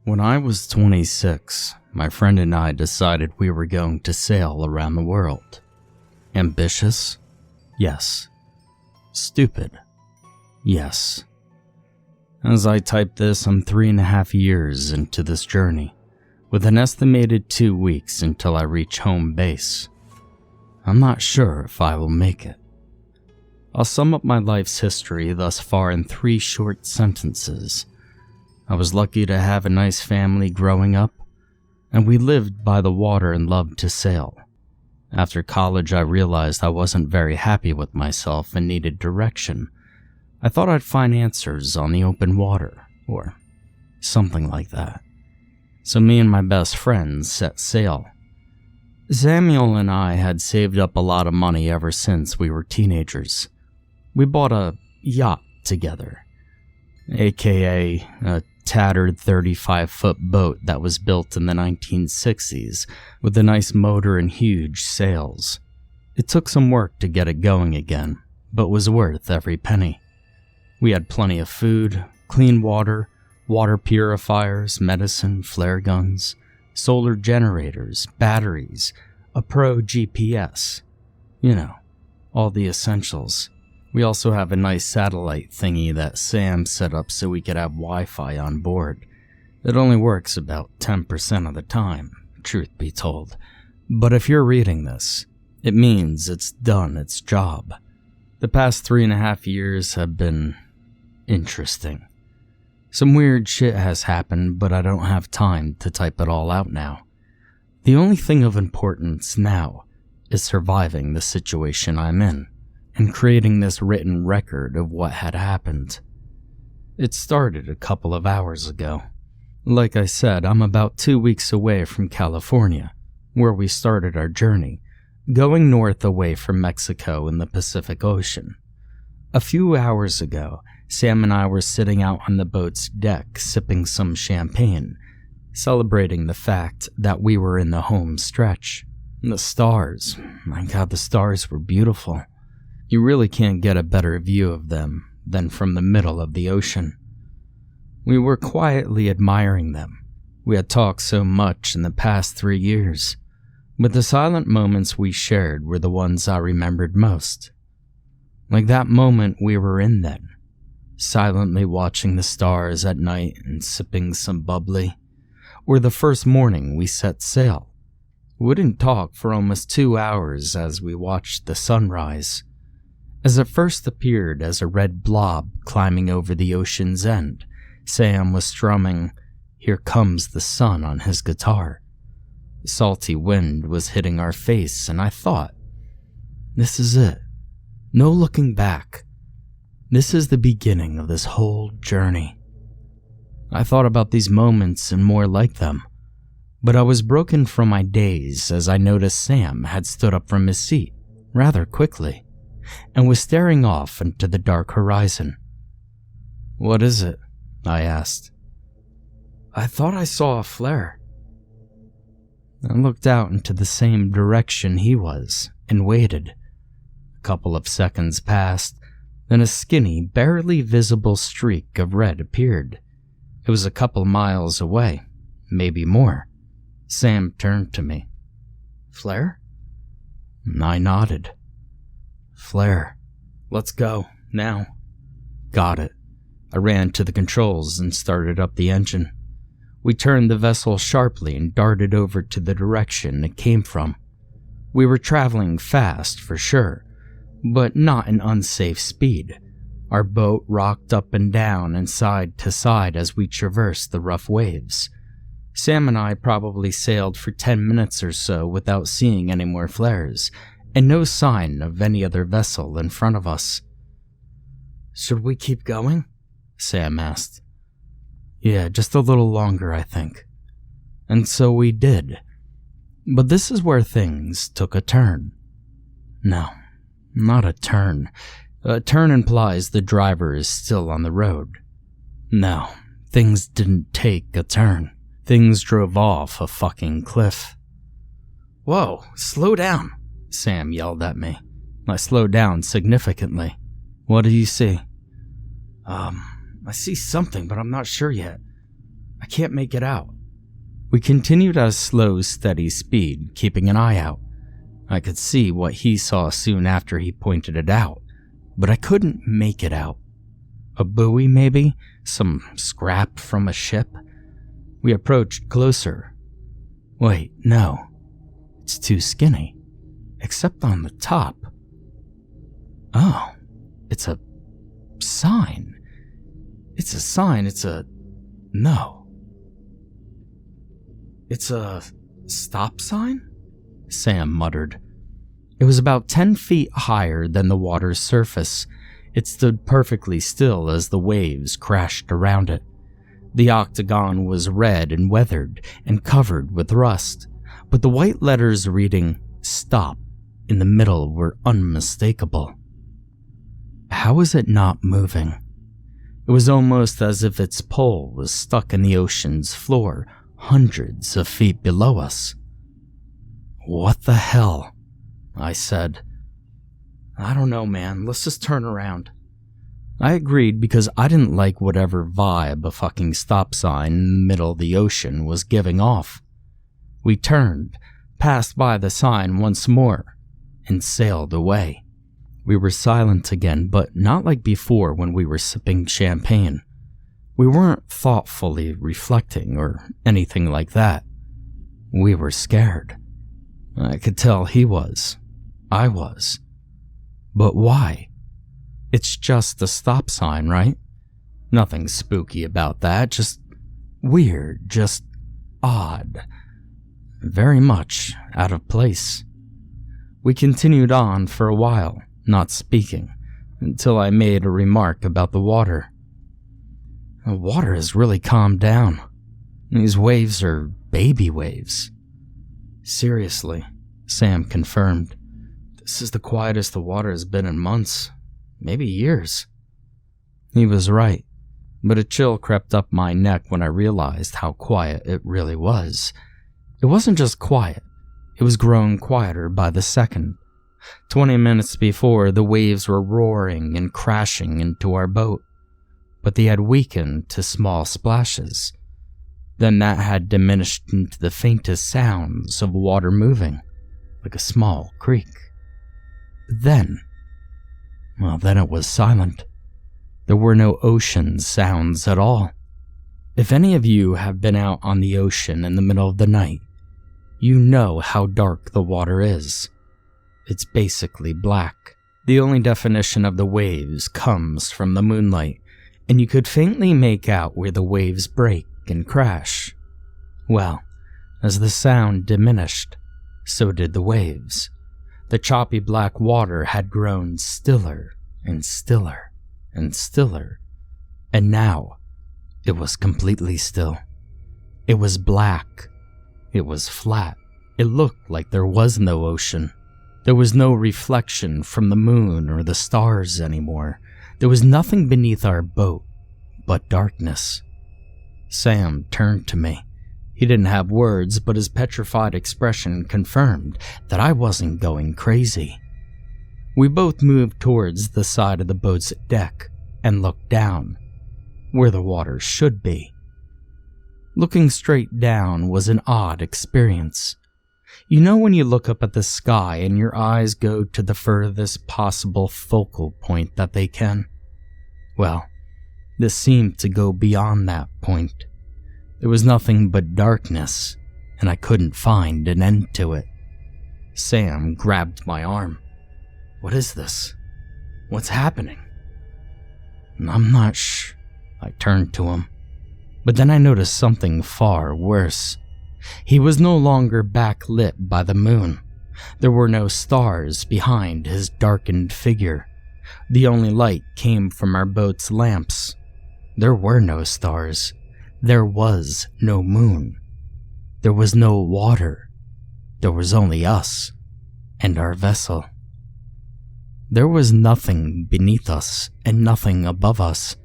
When I was 26, my friend and I decided we were going to sail around the world. Ambitious? Yes. Stupid? Yes. As I type this, I'm 3.5 years into this journey, with an estimated 2 weeks until I reach home base. I'm not sure if I will make it. I'll sum up my life's history thus far in 3 short sentences. I was lucky to have a nice family growing up, and we lived by the water and loved to sail. After college, I realized I wasn't very happy with myself and needed direction. I thought I'd find answers on the open water, or something like that. So me and my best friend set sail. Samuel and I had saved up a lot of money ever since we were teenagers. We bought a yacht together, aka a tattered 35-foot boat that was built in the 1960s with a nice motor and huge sails. It took some work to get it going again, but was worth every penny. We had plenty of food, clean water, water purifiers, medicine, flare guns, solar generators, batteries, a pro GPS. You know, all the essentials. We also have a nice satellite thingy that Sam set up so we could have Wi-Fi on board. It only works about 10% of the time, truth be told. But if you're reading this, it means it's done its job. The past 3.5 years have been interesting. Some weird shit has happened, but I don't have time to type it all out now. The only thing of importance now is surviving the situation I'm in, and creating this written record of what had happened. It started a couple of hours ago. Like I said, I'm about 2 weeks away from California, where we started our journey, going north away from Mexico in the Pacific Ocean. A few hours ago, Sam and I were sitting out on the boat's deck sipping some champagne, celebrating the fact that we were in the home stretch. The stars, my God, the stars were beautiful. You really can't get a better view of them than from the middle of the ocean. We were quietly admiring them. We had talked so much in the past 3 years, but the silent moments we shared were the ones I remembered most. Like that moment we were in then, silently watching the stars at night and sipping some bubbly, or the first morning we set sail. We didn't talk for almost 2 hours as we watched the sunrise. As it first appeared as a red blob climbing over the ocean's end, Sam was strumming "Here Comes the Sun" on his guitar. The salty wind was hitting our face, and I thought, this is it. No looking back. This is the beginning of this whole journey. I thought about these moments and more like them, but I was broken from my daze as I noticed Sam had stood up from his seat rather quickly and was staring off into the dark horizon. "What is it?" I asked. "I thought I saw a flare." I looked out into the same direction he was and waited. A couple of seconds passed, then a skinny, barely visible streak of red appeared. It was a couple miles away, maybe more. Sam turned to me. "Flare?" I nodded. "Flare. Let's go, now." Got it. I ran to the controls and started up the engine. We turned the vessel sharply and darted over to the direction it came from. We were traveling fast, for sure, but not an unsafe speed. Our boat rocked up and down and side to side as we traversed the rough waves. Sam and I probably sailed for 10 minutes or so without seeing any more flares, and no sign of any other vessel in front of us. "Should we keep going?" Sam asked. "Yeah, just a little longer, I think." And so we did. But this is where things took a turn. No, not a turn. A turn implies the driver is still on the road. No, things didn't take a turn. Things drove off a fucking cliff. "Whoa, slow down," Sam yelled at me. I slowed down significantly. "What do you see?" I see something, but I'm not sure yet. I can't make it out." We continued at a slow, steady speed, keeping an eye out. I could see what he saw soon after he pointed it out, but I couldn't make it out. A buoy, maybe? Some scrap from a ship? We approached closer. Wait, no. It's too skinny. Except on the top. Oh, it's a sign. It's a sign, no. It's a stop sign? Sam muttered. It was about 10 feet higher than the water's surface. It stood perfectly still as the waves crashed around it. The octagon was red and weathered and covered with rust, but the white letters reading "Stop" in the middle were unmistakable. How was it not moving? It was almost as if its pole was stuck in the ocean's floor, hundreds of feet below us. "What the hell?" I said. "I don't know, man. Let's just turn around." I agreed because I didn't like whatever vibe a fucking stop sign in the middle of the ocean was giving off. We turned, passed by the sign once more, and sailed away. We were silent again, but not like before when we were sipping champagne. We weren't thoughtfully reflecting or anything like that. We were scared. I could tell he was. I was. But why? It's just a stop sign, right? Nothing spooky about that, just weird, just odd. Very much out of place. We continued on for a while, not speaking, until I made a remark about the water. The water has really calmed down. These waves are baby waves. Seriously, Sam confirmed. This is the quietest the water has been in months, maybe years. He was right, but a chill crept up my neck when I realized how quiet it really was. It wasn't just quiet, it was growing quieter by the second. 20 minutes before, the waves were roaring and crashing into our boat, but they had weakened to small splashes. Then that had diminished into the faintest sounds of water moving, like a small creek. Then it was silent. There were no ocean sounds at all. If any of you have been out on the ocean in the middle of the night, you know how dark the water is. It's basically black. The only definition of the waves comes from the moonlight, and you could faintly make out where the waves break and crash. Well, as the sound diminished, so did the waves. The choppy black water had grown stiller and stiller and stiller, and now it was completely still. It was black. It was flat. It looked like there was no ocean. There was no reflection from the moon or the stars anymore. There was nothing beneath our boat but darkness. Sam turned to me. He didn't have words, but his petrified expression confirmed that I wasn't going crazy. We both moved towards the side of the boat's deck and looked down, where the water should be. Looking straight down was an odd experience. You know when you look up at the sky and your eyes go to the furthest possible focal point that they can? Well, this seemed to go beyond that point. There was nothing but darkness, and I couldn't find an end to it. Sam grabbed my arm. "What is this? What's happening?" "I'm not sure." I turned to him. But then I noticed something far worse. He was no longer backlit by the moon. There were no stars behind his darkened figure. The only light came from our boat's lamps. There were no stars. There was no moon. There was no water. There was only us and our vessel. There was nothing beneath us and nothing above us.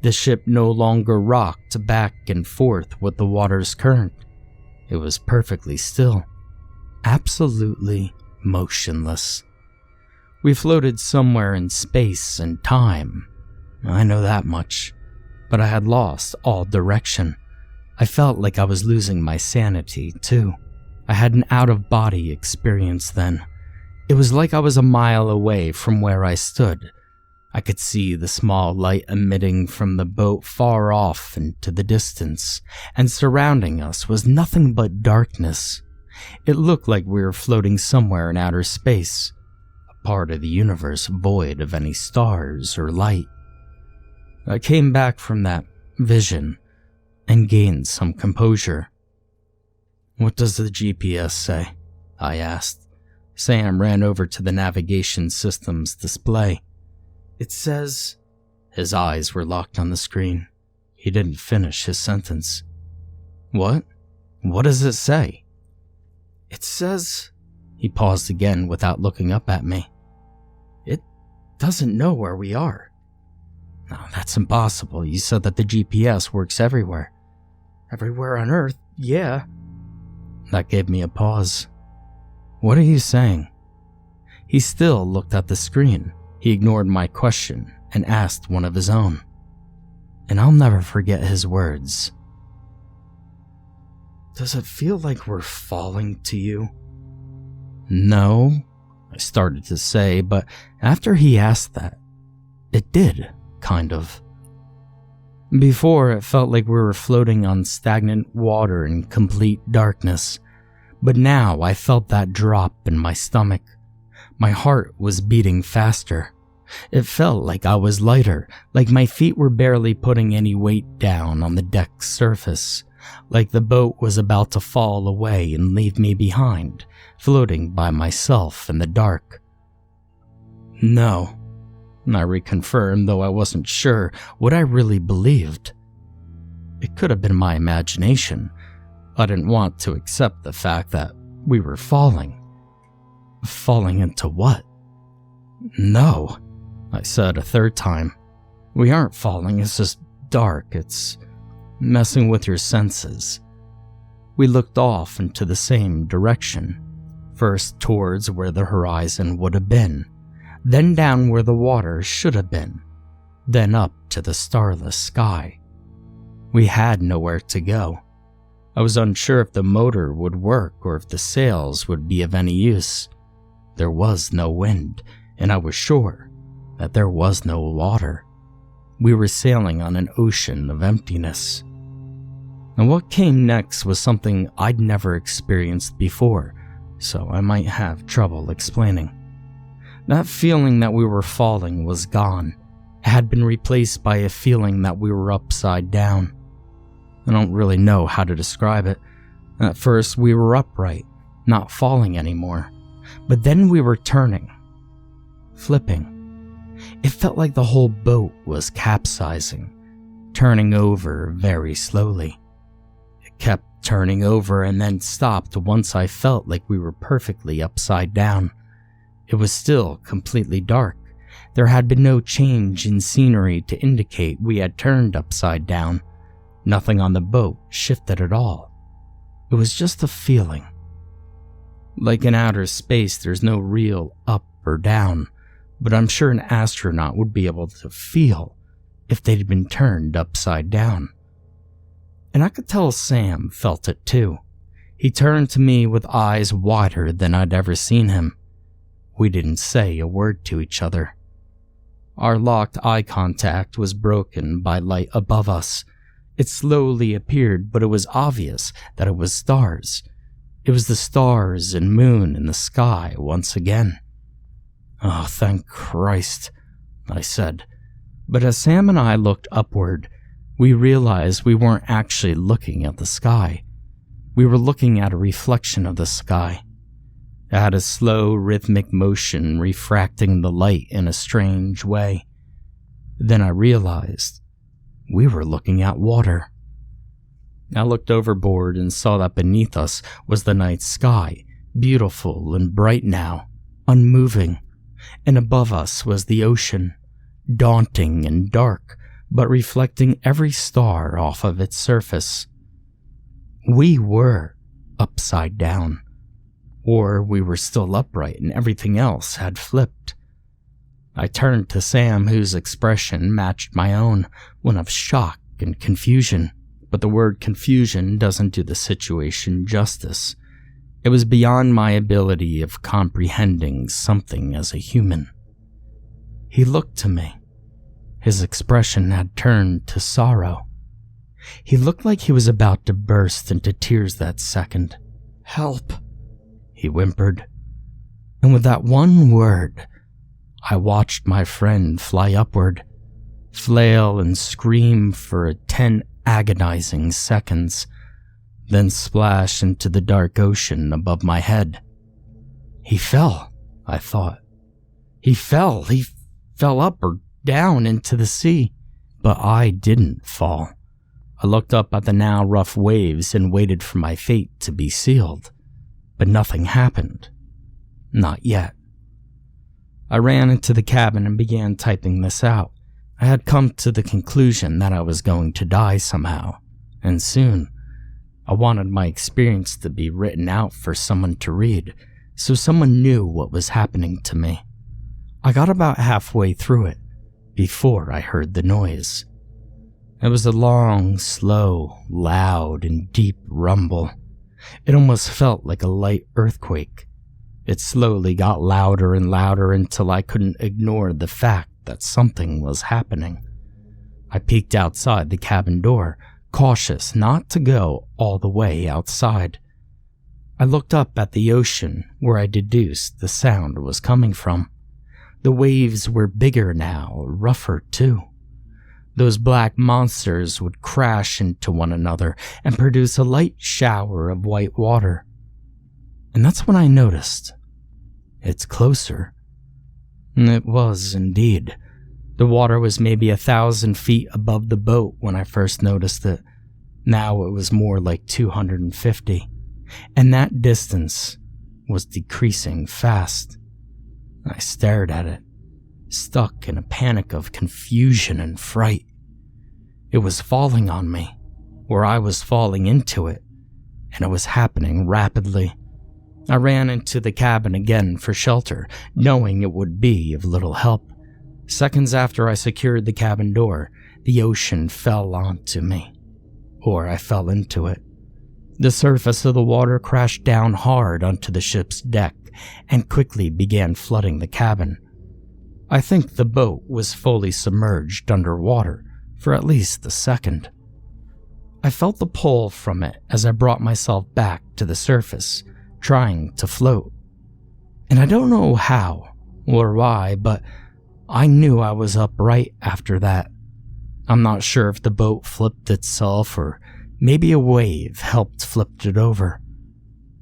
The ship no longer rocked back and forth with the water's current. It was perfectly still, absolutely motionless. We floated somewhere in space and time. I know that much, but I had lost all direction. I felt like I was losing my sanity, too. I had an out-of-body experience then. It was like I was a mile away from where I stood. I could see the small light emitting from the boat far off into the distance, and surrounding us was nothing but darkness. It looked like we were floating somewhere in outer space, a part of the universe void of any stars or light. I came back from that vision and gained some composure. "What does the GPS say?" I asked. Sam ran over to the navigation system's display. "It says..." His eyes were locked on the screen. He didn't finish his sentence. "What? What does it say?" "It says..." He paused again without looking up at me. "It doesn't know where we are." "No, that's impossible. You said that the GPS works everywhere." "Everywhere on Earth, yeah." That gave me a pause. "What are you saying?" He still looked at the screen. He ignored my question and asked one of his own. And I'll never forget his words. "Does it feel like we're falling to you?" "No," I started to say, but after he asked that, it did, kind of. Before, it felt like we were floating on stagnant water in complete darkness, but now I felt that drop in my stomach. My heart was beating faster. It felt like I was lighter, like my feet were barely putting any weight down on the deck's surface, like the boat was about to fall away and leave me behind, floating by myself in the dark. "No," I reconfirmed, though I wasn't sure what I really believed. It could have been my imagination. I didn't want to accept the fact that we were falling. Falling into what? "No," I said a third time. "We aren't falling, it's just dark. It's messing with your senses." We looked off into the same direction, first towards where the horizon would have been, then down where the water should have been, then up to the starless sky. We had nowhere to go. I was unsure if the motor would work or if the sails would be of any use. There was no wind, and I was sure that there was no water. We were sailing on an ocean of emptiness. And what came next was something I'd never experienced before, so I might have trouble explaining. That feeling that we were falling was gone. It had been replaced by a feeling that we were upside down. I don't really know how to describe it. At first, we were upright, not falling anymore. But then we were turning, flipping. It felt like the whole boat was capsizing, turning over very slowly. It kept turning over and then stopped once I felt like we were perfectly upside down. It was still completely dark. There had been no change in scenery to indicate we had turned upside down. Nothing on the boat shifted at all. It was just a feeling. Like in outer space, there's no real up or down, but I'm sure an astronaut would be able to feel if they'd been turned upside down. And I could tell Sam felt it too. He turned to me with eyes wider than I'd ever seen him. We didn't say a word to each other. Our locked eye contact was broken by light above us. It slowly appeared, but it was obvious that it was stars. It was the stars and moon in the sky once again. "Oh, thank Christ," I said. But as Sam and I looked upward, we realized we weren't actually looking at the sky. We were looking at a reflection of the sky. It had a slow, rhythmic motion refracting the light in a strange way. Then I realized we were looking at water. I looked overboard and saw that beneath us was the night sky, beautiful and bright now, unmoving, and above us was the ocean, daunting and dark, but reflecting every star off of its surface. We were upside down, or we were still upright and everything else had flipped. I turned to Sam, whose expression matched my own, one of shock and confusion. but the word confusion doesn't do the situation justice. It was beyond my ability of comprehending something as a human. He looked to me. His expression had turned to sorrow. He looked like he was about to burst into tears that second. "Help," he whimpered. And with that one word, I watched my friend fly upward, flail and scream for 10 agonizing seconds, then splash into the dark ocean above my head. He fell, I thought. He fell up or down into the sea. But I didn't fall. I looked up at the now rough waves and waited for my fate to be sealed. But nothing happened. Not yet. I ran into the cabin and began typing this out. I had come to the conclusion that I was going to die somehow, and soon. I wanted my experience to be written out for someone to read, so someone knew what was happening to me. I got about halfway through it before I heard the noise. It was a long, slow, loud, and deep rumble. It almost felt like a light earthquake. It slowly got louder and louder until I couldn't ignore the fact that something was happening. I peeked outside the cabin door, cautious not to go all the way outside. I looked up at the ocean where I deduced the sound was coming from. The waves were bigger now, rougher too. Those black monsters would crash into one another and produce a light shower of white water. And that's when I noticed. It's closer. It was indeed. The water was maybe 1,000 feet above the boat when I first noticed it. Now it was more like 250. And that distance was decreasing fast. I stared at it, stuck in a panic of confusion and fright. It was falling on me, or I was falling into it, and it was happening rapidly. I ran into the cabin again for shelter, knowing it would be of little help. Seconds after I secured the cabin door, the ocean fell onto me, or I fell into it. The surface of the water crashed down hard onto the ship's deck and quickly began flooding the cabin. I think the boat was fully submerged underwater for at least a second. I felt the pull from it as I brought myself back to the surface, trying to float. And I don't know how or why, but I knew I was upright after that. I'm not sure if the boat flipped itself or maybe a wave helped flip it over.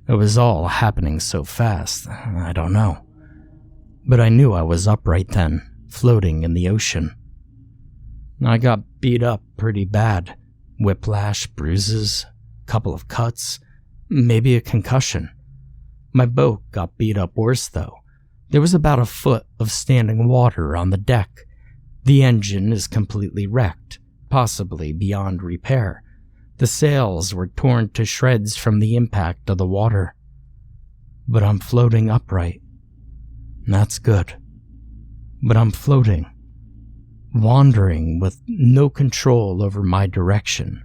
It was all happening so fast, I don't know. But I knew I was upright then, floating in the ocean. I got beat up pretty bad. Whiplash, bruises, couple of cuts, maybe a concussion. My boat got beat up worse though. There was about a foot of standing water on the deck. The engine is completely wrecked, possibly beyond repair. The sails were torn to shreds from the impact of the water. But I'm floating upright. That's good. But I'm floating, wandering with no control over my direction.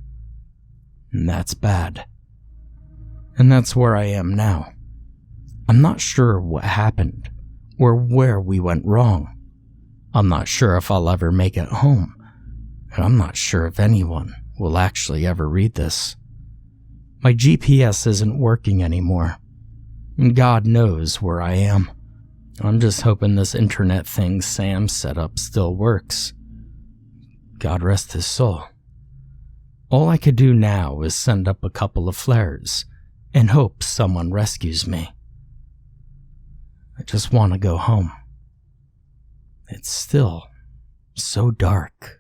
And that's bad. And that's where I am now. I'm not sure what happened or where we went wrong. I'm not sure if I'll ever make it home. And I'm not sure if anyone will actually ever read this. My GPS isn't working anymore. And God knows where I am. I'm just hoping this internet thing Sam set up still works. God rest his soul. All I could do now is send up a couple of flares and hope someone rescues me. I just want to go home. It's still so dark.